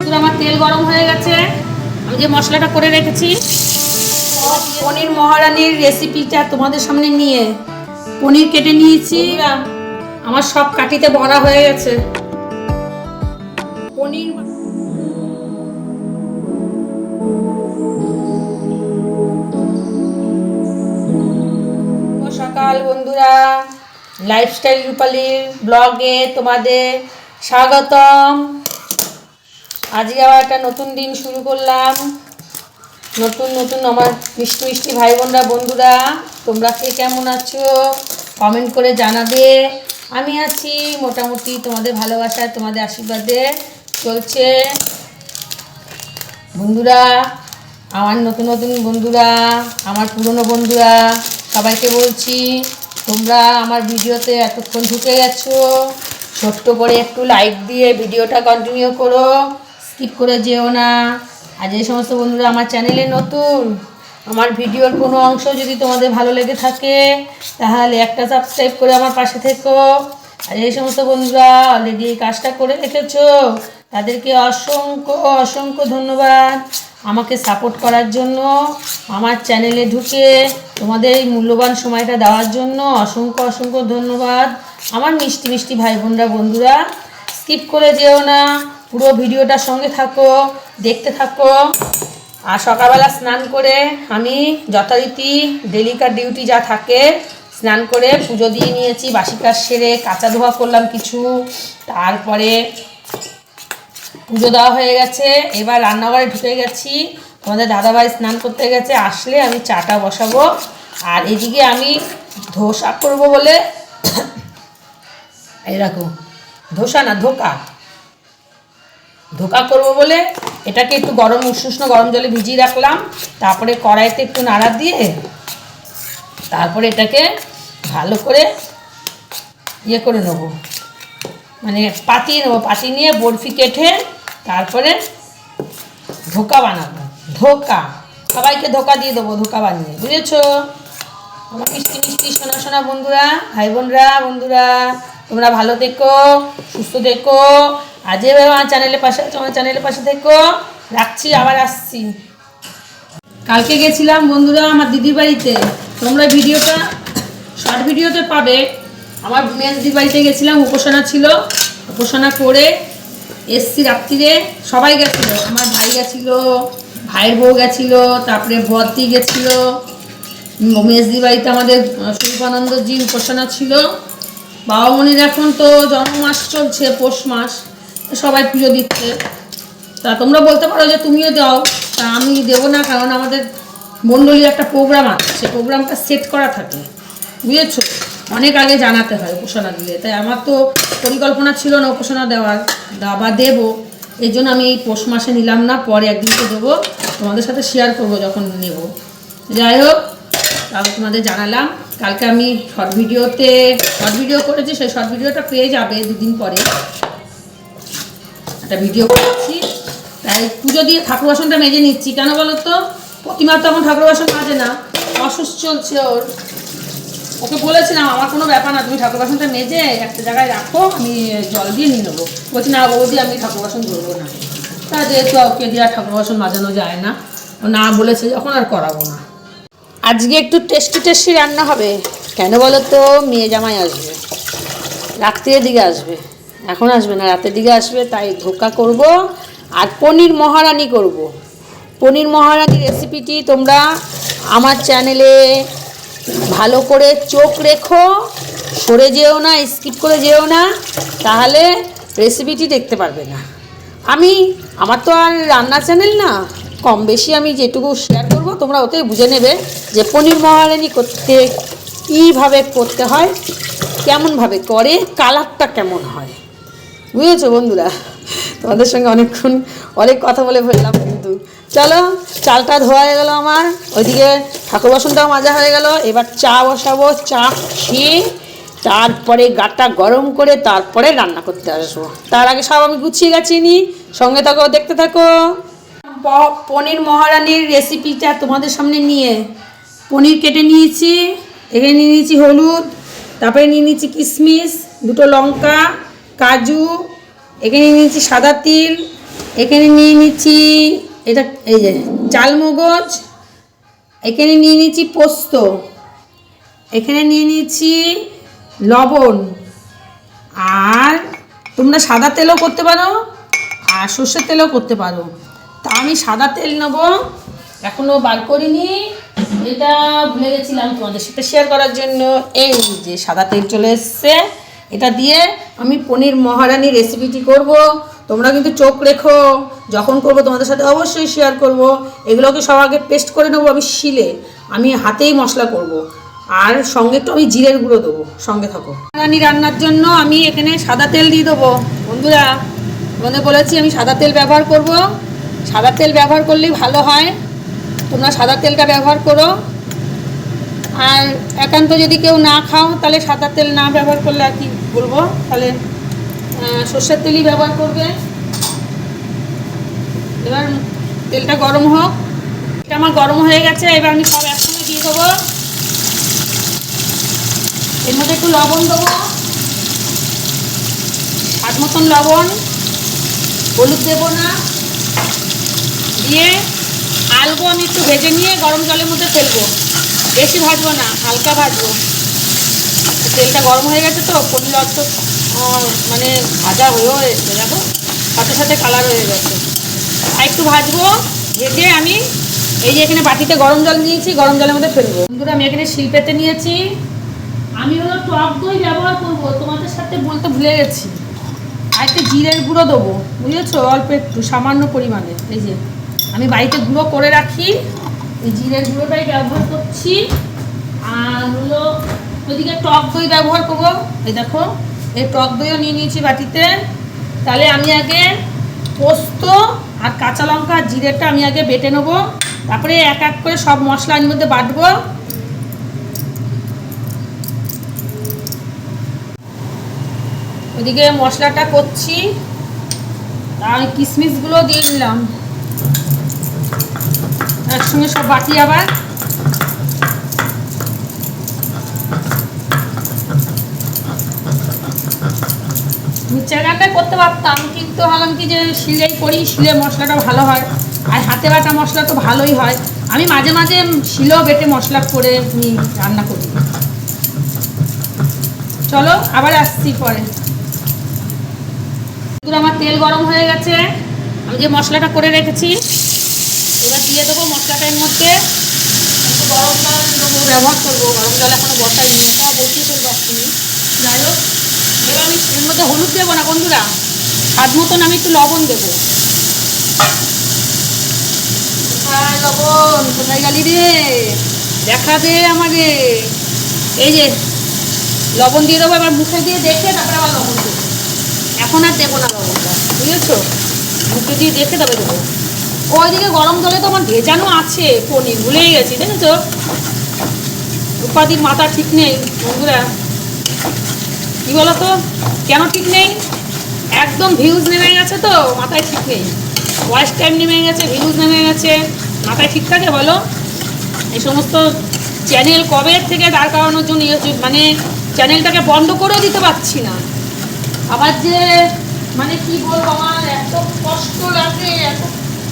বন্ধুরা আমার তেল গরম হয়ে গেছে। আমি যে মশলাটা করে রেখেছি পনির মহারানীর রেসিপিটা তোমাদের সামনে নিয়ে পনির কেটে নিয়েছি। আমার সব কাঠিতে ভরা হয়ে গেছে পনির। সকাল বন্ধুরা, লাইফস্টাইল রূপালীর ব্লগে তোমাদের স্বাগতম। আজকে আবার একটা নতুন দিন শুরু করলাম। নতুন আমার মিষ্টি মিষ্টি ভাই বোনরা বন্ধুরা, তোমরা কে কেমন আছো কমেন্ট করে জানাবে। আমি আছি মোটামুটি, তোমাদের ভালোবাসায় তোমাদের আশীর্বাদে চলছে বন্ধুরা। আমার নতুন বন্ধুরা, আমার পুরনো বন্ধুরা, সবাইকে বলছি তোমরা আমার ভিডিওতে এতক্ষণ ঢুকে গেছো, ছোট্ট করে একটু লাইক দিয়ে ভিডিওটা কন্টিনিউ করো, স্কিপ করে যেও না। আর যে সমস্ত বন্ধুরা আমার চ্যানেলে নতুন, আমার ভিডিওর কোনো অংশ যদি তোমাদের ভালো লেগে থাকে তাহলে একটা সাবস্ক্রাইব করে আমার পাশে থেকো। আর এই সমস্ত বন্ধুরা অলরেডি এই কাজটা করে রেখেছো তাদেরকে অসংখ্য ধন্যবাদ আমাকে সাপোর্ট করার জন্য, আমার চ্যানেলে ঢুকে তোমাদের এই মূল্যবান সময়টা দেওয়ার জন্য অসংখ্য ধন্যবাদ। আমার মিষ্টি মিষ্টি ভাই বোনরা বন্ধুরা, স্কিপ করে যেও না, পুরো ভিডিওটার সঙ্গে থাকো, দেখতে থাকো। আর সকালবেলা স্নান করে আমি যথারীতি ডেলিকার ডিউটি যা থাকে স্নান করে পুজো দিয়ে নিয়েছি, বাসি কাজ সেরে কাঁচা ধোয়া করলাম কিছু, তারপরে পুজো দেওয়া হয়ে গেছে। এবার রান্নাঘরে ঢুকে গেছি। তোমাদের দাদাভাই স্নান করতে গেছে, আসলে আমি চাটা বসাবো। আর এদিকে আমি ধোসা করব বলে এরকম ধোসা না ধোকা করব বলে এটাকে একটু উষ্ণ গরম জলে ভিজিয়ে রাখলাম। তারপরে কড়াইতে একটু নাড়া দিয়ে তারপরে এটাকে ভালো করে করে নেবো, মানে পাতিয়ে নেবো। পাতি নিয়ে বরফি কেটে তারপরে ধোকা বানাবো। সবাইকে ধোকা দিয়ে দেবো, ধোকা বানিয়ে, বুঝেছো? আমার মিষ্টি মিষ্টি সোনা বন্ধুরা, ভাই বোনরা বন্ধুরা, তোমরা ভালো থেকো, সুস্থ থেকো। আর যেভাবে আমার চ্যানেলের পাশে আছো আমার চ্যানেলের পাশে থেকো। রাখছি, আবার আসছি। কালকে গেছিলাম বন্ধুরা আমার দিদির বাড়িতে, তোমরা ভিডিওটা শর্ট ভিডিওতে পাবে। আমার মেয়ে দিদির বাড়িতে গেছিলাম, উপাসনা ছিল, উপাসনা করে এসছি রাত্রিরে। সবাই গেছিলো, আমার ভাই গেছিলো, ভাইয়ের বউ গেছিলো, তারপরে বদ্দি গেছিলো। মেজদির বাড়িতে আমাদের স্বরূপানন্দজি উপাসনা ছিল। বাবা মনির এখন তো জন্মমাস চলছে, পৌষ মাস, সবাই পুজো দিচ্ছে। তা তোমরা বলতে পারো যে তুমিও দাও, তা আমি দেবো না, কারণ আমাদের মণ্ডলীর একটা প্রোগ্রাম আছে, সেই প্রোগ্রামটা সেট করা থাকে, বুঝেছো? অনেক আগে জানাতে হয় উপাসনা দিলে। তাই আমার তো পরিকল্পনা ছিল না উপাসনা দেওয়ার বা দেবো, এই জন্য আমি এই পৌষ মাসে নিলাম না, পরে একদিনকে দেবো, তোমাদের সাথে শেয়ার করবো যখন নেব। যাই হোক, তাহলে তোমাদের জানালাম। কালকে আমি শর্ট ভিডিও করেছি, সেই শর্ট ভিডিওটা পেয়ে যাবে দুদিন পরে। একটা ভিডিও করেছি, তাই পুজো দিয়ে ঠাকুর বাসনটা মেজে নিচ্ছি। কেন বলো তো, প্রতিমা তখন ঠাকুর বাসন মাজে না, অসুস্থ চলছে ওর। ওকে বলেছিলাম আমার কোনো ব্যাপার না, তুমি ঠাকুর বাসনটা মেজে একটা জায়গায় রাখো, আমি জল দিয়ে নিয়ে নেবো। বলছি না বৌদি, আমি ঠাকুর বাসন ধরবো না। তা যেহেতু ওকে দিয়ে আর ঠাকুর বাসন মাজানো যায় না, ও না বলেছে যখন, আর করাবো না। আজকে একটু টেস্টি রান্না হবে। কেন বলো তো, মেয়ে জামাই আসবে, রাত্রের দিকে আসবে, এখন আসবে না, রাতের দিকে আসবে। তাই ধোকা করব আর পনির মহারানি করব। পনির মহারানি রেসিপিটি তোমরা আমার চ্যানেলে ভালো করে চোখ রেখো, সরে যেও না, স্কিপ করে যেও না, তাহলে রেসিপিটি দেখতে পারবে না। আমার তো আর রান্না চ্যানেল না, কম বেশি আমি যেটুকু শেয়ার করব তোমরা ওতে বুঝে নেবে যে পনির মহারানি করতে কীভাবে করতে হয়, কেমনভাবে করে, কালারটা কেমন হয়, বুঝেছো বন্ধুরা? তোমাদের সঙ্গে অনেক কথা বলে ফেললাম, কিন্তু চলো, চালটা ধোয়া হয়ে গেল আমার, ওইদিকে ঠাকুর বাসনটাও মাজা হয়ে গেল। এবার চা বসাবো, চা খেয়ে তারপরে গাটা গরম করে তারপরে রান্না করতে আসবো। তার আগে সব আমি গুছিয়ে গাছিয়ে নিই, সঙ্গে থাকো, দেখতে থাকো। পনির মহারানির রেসিপিটা তোমাদের সামনে নিয়ে পনির কেটে নিয়েছি। এখানে নিয়ে নিয়েছি হলুদ, তারপরে নিয়ে নিয়েছি কিশমিশ, দুটো লঙ্কা, কাজু, এখানে নিয়ে নিয়েছি সাদা তিল, এখানে নিয়ে নিচ্ছি এটা, এই যে চালমগজ, এখানে নিয়ে নিচ্ছি পোস্ত, এখানে নিয়ে নিচ্ছি লবণ, আর তোমরা সাদা তেলও করতে পারো আর সর্ষের তেলও করতে পারো। তা আমি সাদা তেল নেব, এখনও বার করিনি, এটা ভুলে গেছিলাম তোমাদের সাথে শেয়ার করার জন্য। এই যে সাদা তেল চলে এসছে, এটা দিয়ে আমি পনির মহারানি রেসিপিটি করব। তোমরা কিন্তু চোখ রেখো, যখন করব তোমাদের সাথে অবশ্যই শেয়ার করব। এগুলোকে সব আগে পেস্ট করে নেবো আমি শিলে, আমি হাতেই মশলা করব। আর সঙ্গে একটু আমি জিরের গুঁড়ো দেবো, সঙ্গে থাকো। মহারানি রান্নার জন্য আমি এখানে সাদা তেল দিয়ে দেবো। বন্ধুরা, তোমাদের বলেছি আমি সাদা তেল ব্যবহার করব, সাদা তেল ব্যবহার করলেই ভালো হয়, তোমরা সাদা তেলটা ব্যবহার করো। আর একান্ত যদি কেউ না খাও তাহলে সাদা তেল না ব্যবহার করলে আর কি বলবো, তাহলে সর্ষের তেলই ব্যবহার করবে। এবার তেলটা গরম হোক, এটা আমার গরম হয়ে গেছে, এবার আমি সব একসঙ্গে দিয়ে দেবো। এর মধ্যে একটু লবণ দেবো, স্বাদ মতন লবণ, হলুদ দেবো না, দিয়ে আলগো আমি একটু ভেজে নিয়ে গরম জলের মধ্যে ফেলবো, বেশি ভাজবো না, হালকা ভাজবো। তেলটা গরম হয়ে গেছে তো, পনির অত মানে ভাজা হয়েও এসছে, দেখো সাথে সাথে কালার হয়ে গেছে। আর একটু ভাজবো, ভেজে আমি এই যে এখানে বাটিতে গরম জল নিয়েছি, গরম জলের মধ্যে ফেলবো। বন্ধুরা, আমি এখানে শিলপেতে নিয়েছি, আমি হলো টক দই ব্যবহার করবো, তোমাদের সাথে বলতে ভুলে গেছি। আর একটু জিরের গুঁড়ো দেবো, বুঝেছো, অল্প একটু সামান্য পরিমাণে। এই যে আমি বাড়িতে গুঁড়ো করে রাখি, এই জিরের গুঁড়োটাই ব্যবহার করছি। আর হলো ওইদিকে টক দই ব্যবহার করবো, এই দেখো এই টক দইও নিয়ে নিয়েছি বাটিতে। তাহলে আমি আগে পোস্ত আর কাঁচা লঙ্কা আর জিরেটা আমি আগে বেটে নেবো, তারপরে এক এক করে সব মশলা এর মধ্যে বাটবো। ওইদিকে মশলাটা করছি, আর কিশমিশগুলো দিয়ে নিলাম একসঙ্গে সব বাটি। আবার মিক্সচার গ্রাইন্ডারে করতে পারতাম, কিন্তু ভাবলাম কি যে শিলেই করি, শিলে মশলাটা ভালো হয়, আর হাতে বাটা মশলা তো ভালোই হয়। আমি মাঝে মাঝে শিলেও বেটে মশলা করে রান্না করি। চলো আবার আসছি পরে। আমার তেল গরম হয়ে গেছে, আমি যে মশলাটা করে রেখেছি এবার দিয়ে দেবো মশলাটার মধ্যে। একটু গরম জল দেবো, ব্যবহার করবো, গরম জল এখনো বসাইনি, তাও বসিয়ে ফেলবো এক্ষুনি। যাই হোক, এবার আমি এর মধ্যে হলুদ দেবো না বন্ধুরা, স্বাদ মতন আমি একটু লবণ দেবো। লবণ কোথায় গেলি রে, দেখা দে আমাকে। এই যে লবণ দিয়ে দেবো, এবার মুখে দিয়ে দেখে তারপরে আবার লবণ দেবো, এখন আর দেবো না লবণটা, বুঝেছো, মুখে দিয়ে দেখে তবে দেবো। ওইদিকে গরম জলে তো আমার ভেজানো আছে পনির, ভুলেই গেছি, দেখেছো। উপাধির মাথা ঠিক নেই বন্ধুরা, কি বলো তো কেন ঠিক নেই, একদম ভিউজ নেমে গেছে তো মাথায় ঠিক নেই, ওয়াচ টাইম নেমে গেছে, ভিউজ নেমে গেছে, মাথায় ঠিক থাকে বলো। এই সমস্ত চ্যানেল কবে থেকে দাঁড় করানোর জন্য মানে চ্যানেলটাকে বন্ধ করেও দিতে পারছি না। আবার যে মানে কি বলবো, আমার এত কষ্ট লাগে, এত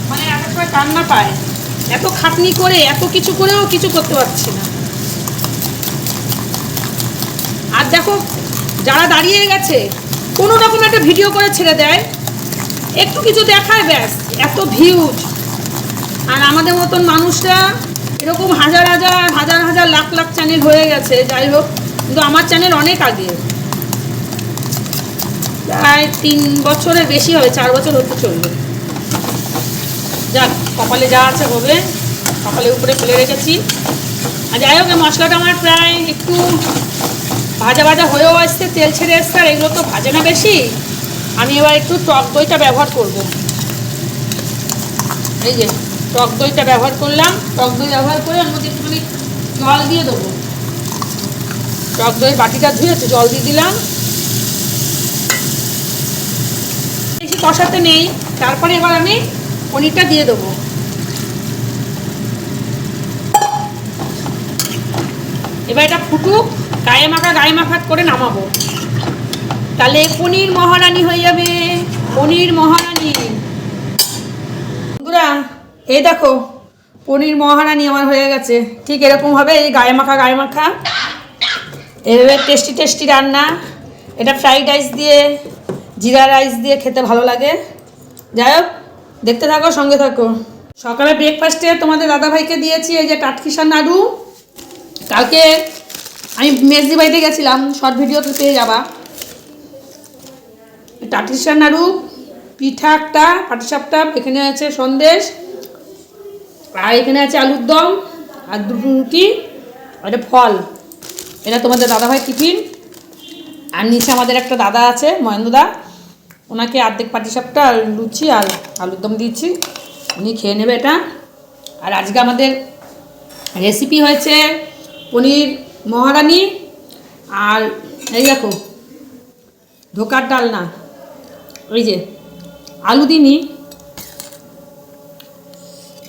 মানে এক সময় কান্না পায়, এত খাটনি করে এত কিছু করেও কিছু করতে পারছি না। আর দেখো যারা দাঁড়িয়ে গেছে কোনো রকম একটা ভিডিও করে ছেড়ে দেয়, একটু কিছু দেখায়, ব্যাস এত ভিউজ। আর আমাদের মতন মানুষরা এরকম হাজার হাজার হাজার হাজার লাখ লাখ চ্যানেল হয়ে গেছে। যাই হোক, কিন্তু আমার চ্যানেল অনেক আগে, প্রায় 3 বছরের বেশি হবে, 4 বছর হতে চলবে। যাক, কপালে যা আছে হবে, কপালে উপরে ফেলে রেখেছি। আর যাই হোক, মশলাটা আমার প্রায় একটু ভাজা ভাজা হয়েও আসছে, তেল ছেড়ে আসছে, আর এগুলো তো ভাজে না বেশি। আমি এবার একটু টক দইটা ব্যবহার করব। এই যে টক দইটা ব্যবহার করলাম, টক দই ব্যবহার করে ওর মধ্যে একটুখানি জল দিয়ে দেবো। টক দইয়ের বাটিটা ধুয়ে জল দিয়ে দিলাম, বেশি কষাতে নেই। তারপরে এবার আমি পনিরটা দিয়ে দেবো। এবার এটা ফুটুক, গায়ে মাখা করে নামাবো, তাহলে পনির মহারানী হয়ে যাবে। পনির মহারানী এই দেখো পনির মহারানি আমার হয়ে গেছে, ঠিক এরকম হবে, এই গায়ে মাখা এভাবে টেস্টি টেস্টি রান্না। এটা ফ্রাইড রাইস দিয়ে, জিরা রাইস দিয়ে খেতে ভালো লাগে। যাই হোক, দেখতে থাকো, সঙ্গে থাকো। সকালে ব্রেকফাস্টে তোমাদের দাদাভাইকে দিয়েছি এই যে টাটকিসার নাড়ু। কালকে আমি মেজদি বাড়িতে গেছিলাম, শর্ট ভিডিওতে পেয়ে যাবা। টাটকিসার নাড়ু, পিঠা একটা, পাটিসাপটা, এখানে আছে সন্দেশ, আর এখানে আছে আলুর দম, আর দুটো রুটি, আর একটা ফল। এটা তোমাদের দাদাভাই টিফিন। আর নিচে আমাদের একটা দাদা আছে, মহেন্দ্রদা, ওনাকে অর্ধেক পাটিসাপটা আর লুচি আর আলুর দম দিয়েছি, উনি খেয়ে নেবে এটা। আর আজকে আমাদের রেসিপি হয়েছে পনির মহারানি, আর এই দেখো ধোকার ডালনা, ওই যে আলু দিইনি,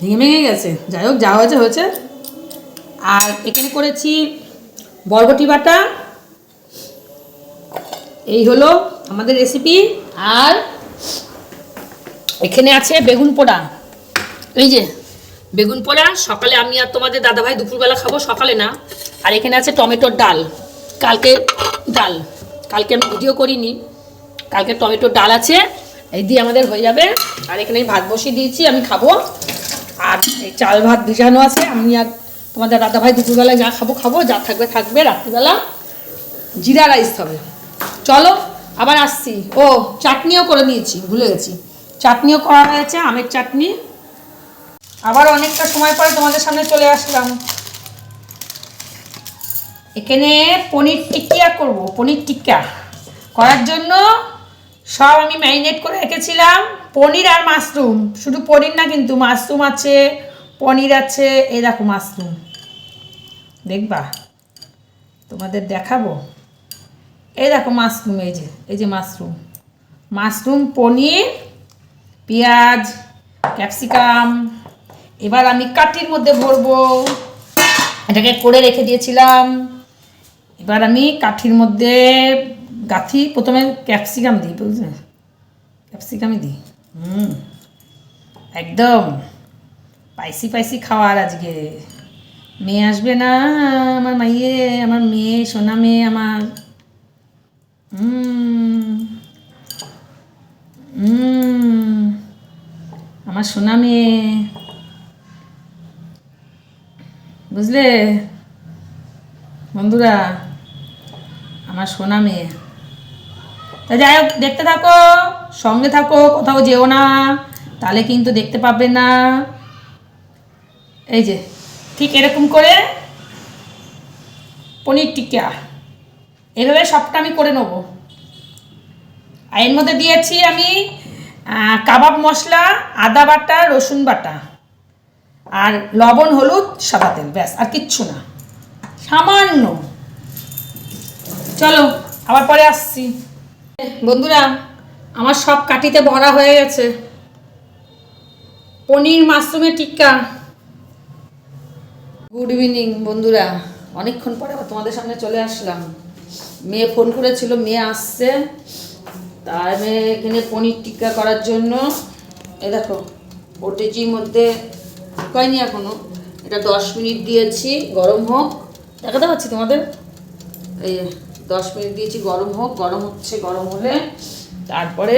ভেঙে গেছে। যাই হোক, যা হয়েছে হয়েছে। আর এখানে করেছি বরবটি বাটা। এই হলো আমাদের রেসিপি। আর এখানে আছে বেগুন পোড়া, এই যে বেগুন পোড়া, সকালে আমি আর তোমাদের দাদাভাই দুপুরবেলা খাবো, সকালে না। আর এখানে আছে টমেটোর ডাল, কালকে আমি ভিডিও করিনি, কালকে টমেটোর ডাল আছে, এই দিয়ে আমাদের হয়ে যাবে। আর এখানে ভাত বসিয়ে দিয়েছি, আমি খাবো। আর এই চাল ভাত ভিজানো আছে, আমি আর তোমাদের দাদাভাই দুপুরবেলায় যা খাবো, যা থাকবে। রাত্রিবেলা জিরা রাইস হবে। চলো আবার আসছি। ও চাটনিও করে নিয়েছি, ভুলে গেছি, চাটনিও করা হয়েছে, আমের চাটনি। আবার অনেকটা সময় পরে তোমাদের সামনে চলে আসলাম। এখানে পনির টিক্কা করব। পনির টিক্কা করার জন্য সব আমি ম্যারিনেট করে রেখেছিলাম, পনির আর মাশরুম। শুধু পনির না কিন্তু, মাশরুম আছে, পনির আছে। এই দেখো মাশরুম, দেখবা, তোমাদের দেখাবো। এই দেখো মাশরুম, এই যে মাশরুম, পনির, পেঁয়াজ, ক্যাপসিকাম। এবার আমি কাঠির মধ্যে ভরবো, এটাকে করে রেখে দিয়েছিলাম। এবার আমি কাঠির মধ্যে প্রথমে ক্যাপসিকাম দিই, বুঝলে, ক্যাপসিকামই দিই। একদম স্পাইসি খাওয়ার আজকে। মেয়ে আসবে না আমার, আমার মেয়ে, সোনা মেয়ে আমার। আমার সোনা মেয়ে, বুঝলে বন্ধুরা, আমার সোনা মেয়ে। তা যাই হোক, দেখতে থাকো, সঙ্গে থাকো, কোথাও যেও না, তাহলে কিন্তু দেখতে পাবে না। এই যে ঠিক এরকম করে পনির টিক্কা এভাবে সবটা আমি করে নেব। আর এর মধ্যে দিয়েছি আমি কাবাব মশলা, আদা বাটা, রসুন বাটা, আর লবণ, হলুদ, সাদা তেল, ব্যাস, আর কিচ্ছু না, সামান্য। চলো আবার পরে আসছি। বন্ধুরা, আমার সব কাঠিতে ভরা হয়ে গেছে পনির মাশরুমের টিক্কা। গুড ইভিনিং বন্ধুরা, অনেকক্ষণ পরে তোমাদের সামনে চলে আসলাম। মেয়ে ফোন করেছিল, মেয়ে আসছে, তার মেয়ে এখানে পনির টিক্কা করার জন্য। এই দেখো ওটিজির মধ্যে ঢুকায়নি এখনো, এটা 10 মিনিট দিয়েছি, গরম হোক। দেখাতে পাচ্ছি তোমাদের, এই 10 মিনিট দিয়েছি, গরম হোক, গরম হচ্ছে। গরম হলে তারপরে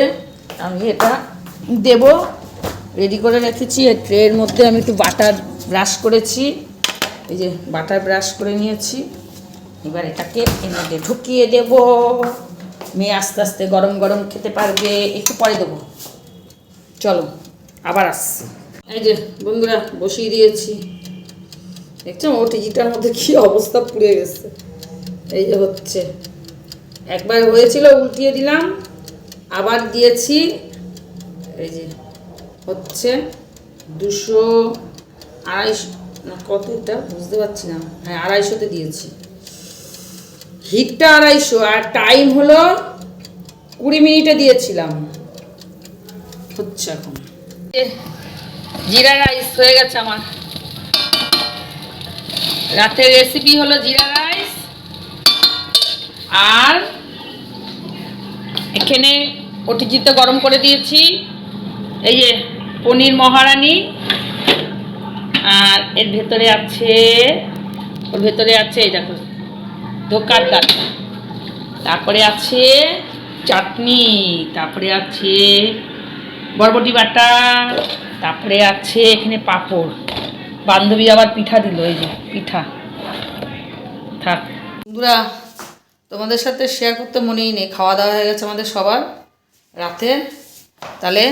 আমি এটা দেব। রেডি করে রেখেছি। এই ট্রের মধ্যে আমি একটু বাটার ব্রাশ করেছি, এই যে বাটার ব্রাশ করে নিয়েছি। এবার এটাকে এর মধ্যে ঢুকিয়ে দেব। মেয়ে আস্তে আস্তে গরম গরম খেতে পারবে, একটু পরে দেবো। চলো আবার আসছি। এই যে বন্ধুরা, বসিয়ে দিয়েছি। দেখছো ওটিজিটার মধ্যে কি অবস্থা, পুড়ে গেছে। এই যে হচ্ছে, একবার হয়েছিল, উল্টিয়ে দিলাম, আবার দিয়েছি। এই যে হচ্ছে 200, 250 না কত, এটা বুঝতে পারছি না। হ্যাঁ 250-তে দিয়েছি, হিটটা 250, আর টাইম হলো 20 মিনিটে দিয়েছিলাম। হচ্ছে এখন জিরা রাইস হয়ে গেছে আমার। রাতের রেসিপি হলো জিরা রাইস। আর এখানে ওটিজিতে গরম করে দিয়েছি এই যে পনির মহারানি, আর এর ভেতরে আছে, ওর ভেতরে আছে এই দেখো ধোকার ডাল, তারপরে আছে চাটনি, তারপরে আছে বরবটি বাটা, তারপরে আছে এখানে পাঁপড়। বান্ধবী আবার পিঠা দিল, এই যে পিঠা। থাক বন্ধুরা, তোমাদের সাথে শেয়ার করতে মনেই নেই, খাওয়া দাওয়া হয়ে গেছে আমাদের সবার রাতে। তাহলে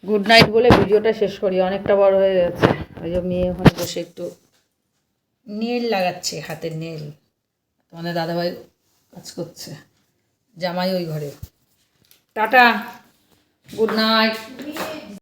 গুড নাইট বলে ভিডিওটা শেষ করি, অনেকটা বড় হয়ে গেছে। ওই যে মেয়ে ওখানে বসে একটু নেল লাগাচ্ছে, হাতের নেল। তোমাদের দাদাভাই কাজ করছে, জামাই ওই ঘরে। Tata, good night.